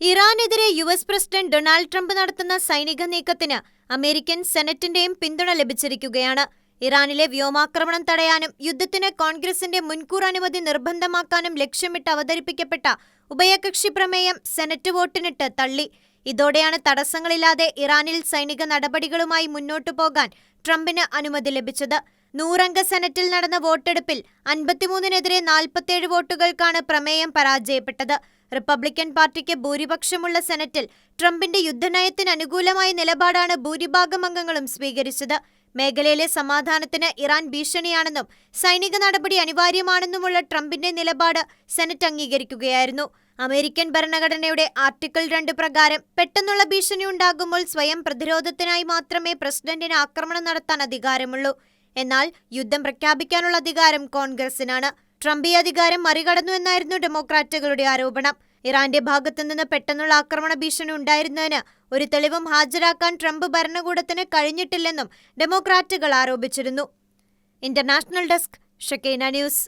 ഇറാനെതിരെ US. President Donald Trump നടത്തുന്ന സൈനിക നീക്കത്തിന് അമേരിക്കൻ സെനറ്റിന്റെയും പിന്തുണ ലഭിച്ചിരിക്കുകയാണ്. ഇറാനിലെ വ്യോമാക്രമണം തടയാനും യുദ്ധത്തിന് കോൺഗ്രസിന്റെ മുൻകൂർ അനുമതി നിർബന്ധമാക്കാനും ലക്ഷ്യമിട്ട് അവതരിപ്പിക്കപ്പെട്ട ഉഭയകക്ഷി പ്രമേയം സെനറ്റ് വോട്ടിനിട്ട് തള്ളി. ഇതോടെയാണ് തടസ്സങ്ങളില്ലാതെ ഇറാനിൽ സൈനിക നടപടികളുമായി മുന്നോട്ടു പോകാൻ ട്രംപിന് അനുമതി ലഭിച്ചത്. 100-അംഗ സെനറ്റിൽ നടന്ന വോട്ടെടുപ്പിൽ 53-നെതിരെ 47 വോട്ടുകൾക്കാണ് പ്രമേയം പരാജയപ്പെട്ടത്. റിപ്പബ്ലിക്കൻ പാർട്ടിക്ക് ഭൂരിപക്ഷമുള്ള സെനറ്റിൽ ട്രംപിന്റെ യുദ്ധനയത്തിന് അനുകൂലമായ നിലപാടാണ് ഭൂരിഭാഗം അംഗങ്ങളും സ്വീകരിച്ചത്. മേഖലയിലെ സമാധാനത്തിന് ഇറാൻ ഭീഷണിയാണെന്നും സൈനിക നടപടി അനിവാര്യമാണെന്നുമുള്ള ട്രംപിന്റെ നിലപാട് സെനറ്റ് അംഗീകരിക്കുകയായിരുന്നു. അമേരിക്കൻ ഭരണഘടനയുടെ ആർട്ടിക്കിൾ 2 പ്രകാരം പെട്ടെന്നുള്ള ഭീഷണി ഉണ്ടാകുമ്പോൾ സ്വയം പ്രതിരോധത്തിനായി മാത്രമേ പ്രസിഡന്റിന് ആക്രമണം നടത്താൻ അധികാരമുള്ളൂ. എന്നാൽ യുദ്ധം പ്രഖ്യാപിക്കാനുള്ള അധികാരം കോൺഗ്രസിനാണ്. ട്രംപ് ഈ അധികാരം മറികടന്നു എന്നായിരുന്നു ഡെമോക്രാറ്റുകളുടെ ആരോപണം. ഇറാന്റെ ഭാഗത്തുനിന്ന് പെട്ടെന്നുള്ള ആക്രമണ ഭീഷണി ഉണ്ടായിരുന്നതിന് ഒരു തെളിവും ഹാജരാക്കാൻ ട്രംപ് ഭരണകൂടത്തിന് കഴിഞ്ഞിട്ടില്ലെന്നും ഡെമോക്രാറ്റുകൾ ആരോപിച്ചിരുന്നു. International desk, Shekinah news.